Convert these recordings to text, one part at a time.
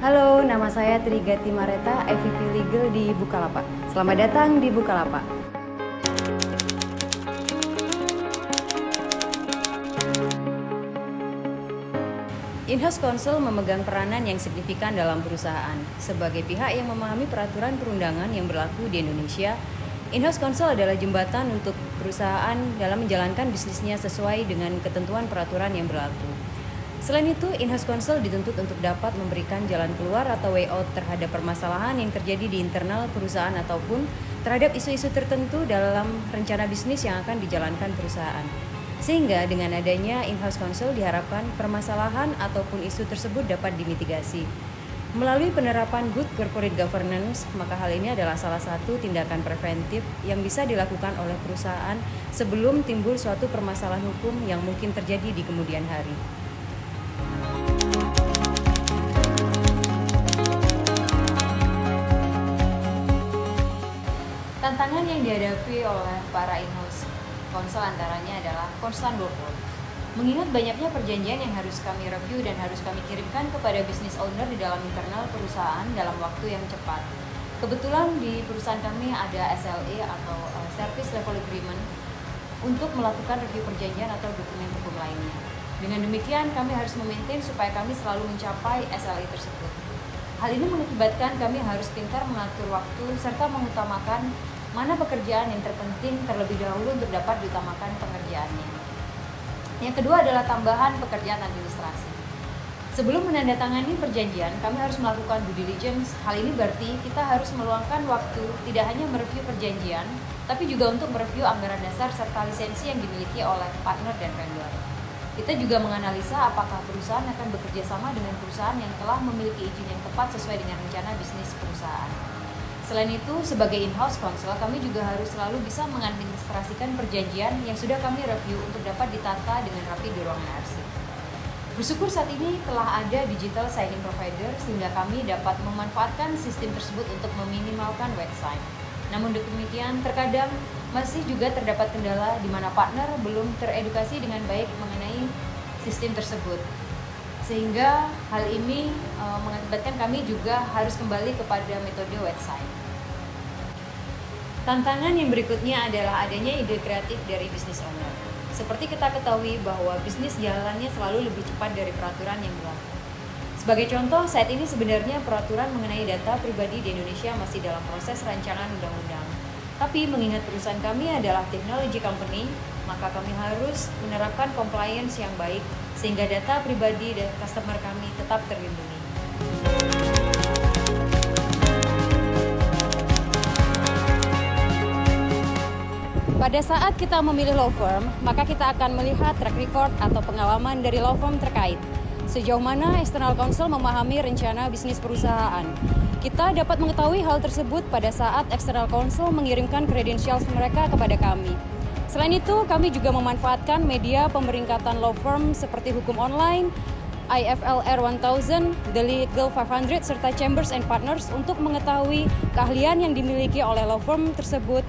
Halo, nama saya Trigati Mareta, EVP Legal di Bukalapak. Selamat datang di Bukalapak. In-house counsel memegang peranan yang signifikan dalam perusahaan. Sebagai pihak yang memahami peraturan perundangan yang berlaku di Indonesia, in-house counsel adalah jembatan untuk perusahaan dalam menjalankan bisnisnya sesuai dengan ketentuan peraturan yang berlaku. Selain itu, in-house counsel dituntut untuk dapat memberikan jalan keluar atau way out terhadap permasalahan yang terjadi di internal perusahaan ataupun terhadap isu-isu tertentu dalam rencana bisnis yang akan dijalankan perusahaan. Sehingga dengan adanya in-house counsel diharapkan permasalahan ataupun isu tersebut dapat dimitigasi. Melalui penerapan good corporate governance, maka hal ini adalah salah satu tindakan preventif yang bisa dilakukan oleh perusahaan sebelum timbul suatu permasalahan hukum yang mungkin terjadi di kemudian hari. Tantangan yang dihadapi oleh para in-house counsel antaranya adalah constant workload. Mengingat banyaknya perjanjian yang harus kami review dan harus kami kirimkan kepada business owner di dalam internal perusahaan dalam waktu yang cepat. Kebetulan di perusahaan kami ada SLA atau Service Level Agreement untuk melakukan review perjanjian atau dokumen hukum lainnya. Dengan demikian kami harus memaintain supaya kami selalu mencapai SLA tersebut. Hal ini mengakibatkan kami harus pintar mengatur waktu serta mengutamakan mana pekerjaan yang terpenting terlebih dahulu untuk dapat diutamakan pengerjaannya. Yang kedua adalah tambahan pekerjaan administrasi. Sebelum menandatangani perjanjian, kami harus melakukan due diligence. Hal ini berarti kita harus meluangkan waktu tidak hanya mereview perjanjian, tapi juga untuk mereview anggaran dasar serta lisensi yang dimiliki oleh partner dan vendor. Kita juga menganalisa apakah perusahaan akan bekerja sama dengan perusahaan yang telah memiliki izin yang tepat sesuai dengan rencana bisnis perusahaan. Selain itu, sebagai in-house counsel, kami juga harus selalu bisa mengadministrasikan perjanjian yang sudah kami review untuk dapat ditata dengan rapi di ruangan arsip. Bersyukur saat ini telah ada digital signing provider sehingga kami dapat memanfaatkan sistem tersebut untuk meminimalkan wet sign. Namun demikian, terkadang masih juga terdapat kendala di mana partner belum teredukasi dengan baik mengenai sistem tersebut. Sehingga hal ini mengakibatkan kami juga harus kembali kepada metode wet sign. Tantangan yang berikutnya adalah adanya ide kreatif dari business owner. Seperti kita ketahui bahwa bisnis jalannya selalu lebih cepat dari peraturan yang berlaku. Sebagai contoh, saat ini sebenarnya peraturan mengenai data pribadi di Indonesia masih dalam proses rancangan undang-undang. Tapi mengingat perusahaan kami adalah technology company, maka kami harus menerapkan compliance yang baik sehingga data pribadi dan customer kami tetap terlindungi. Pada saat kita memilih law firm, maka kita akan melihat track record atau pengalaman dari law firm terkait. Sejauh mana external counsel memahami rencana bisnis perusahaan. Kita dapat mengetahui hal tersebut pada saat external counsel mengirimkan credentials mereka kepada kami. Selain itu, kami juga memanfaatkan media pemeringkatan law firm seperti Hukum Online, IFLR 1000, The Legal 500, serta Chambers and Partners untuk mengetahui keahlian yang dimiliki oleh law firm tersebut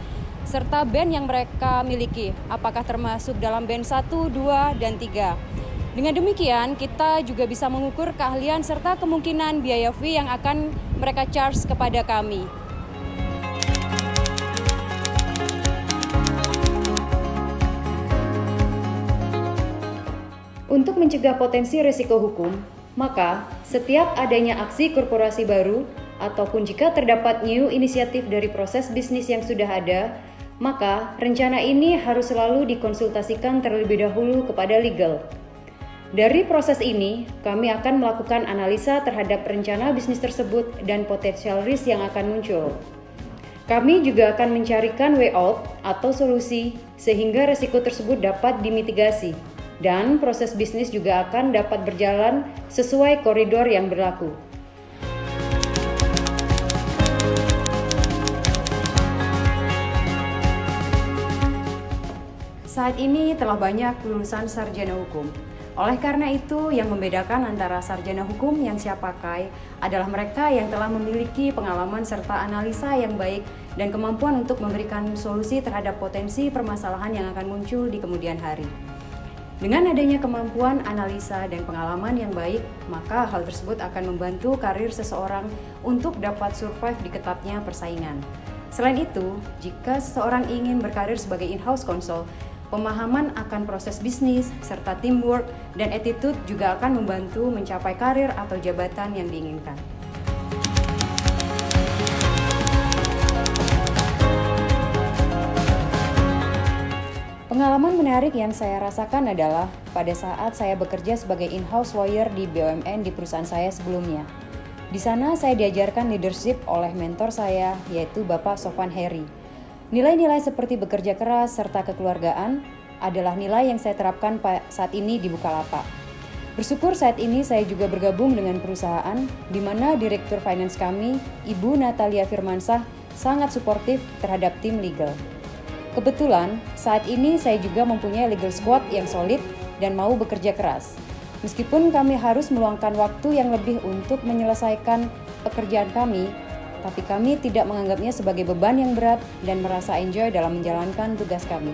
serta band yang mereka miliki, apakah termasuk dalam band 1, 2, dan 3. Dengan demikian, kita juga bisa mengukur keahlian serta kemungkinan biaya fee yang akan mereka charge kepada kami. Untuk mencegah potensi risiko hukum, maka setiap adanya aksi korporasi baru ataupun jika terdapat new inisiatif dari proses bisnis yang sudah ada, maka rencana ini harus selalu dikonsultasikan terlebih dahulu kepada legal. Dari proses ini, kami akan melakukan analisa terhadap rencana bisnis tersebut dan potensial risk yang akan muncul. Kami juga akan mencarikan way out atau solusi sehingga risiko tersebut dapat dimitigasi dan proses bisnis juga akan dapat berjalan sesuai koridor yang berlaku. Saat ini telah banyak lulusan sarjana hukum. Oleh karena itu, yang membedakan antara sarjana hukum yang siap pakai adalah mereka yang telah memiliki pengalaman serta analisa yang baik dan kemampuan untuk memberikan solusi terhadap potensi permasalahan yang akan muncul di kemudian hari. Dengan adanya kemampuan analisa dan pengalaman yang baik, maka hal tersebut akan membantu karir seseorang untuk dapat survive di ketatnya persaingan. Selain itu, jika seseorang ingin berkarir sebagai in-house counsel, pemahaman akan proses bisnis, serta teamwork dan attitude juga akan membantu mencapai karir atau jabatan yang diinginkan. Pengalaman menarik yang saya rasakan adalah pada saat saya bekerja sebagai in-house lawyer di BUMN di perusahaan saya sebelumnya. Di sana saya diajarkan leadership oleh mentor saya, yaitu Bapak Sofwan Heri. Nilai-nilai seperti bekerja keras serta kekeluargaan adalah nilai yang saya terapkan saat ini di Bukalapak. Bersyukur saat ini saya juga bergabung dengan perusahaan di mana Direktur Finance kami, Ibu Natalia Firmansah, sangat suportif terhadap tim legal. Kebetulan, saat ini saya juga mempunyai legal squad yang solid dan mau bekerja keras. Meskipun kami harus meluangkan waktu yang lebih untuk menyelesaikan pekerjaan kami, tapi kami tidak menganggapnya sebagai beban yang berat dan merasa enjoy dalam menjalankan tugas kami.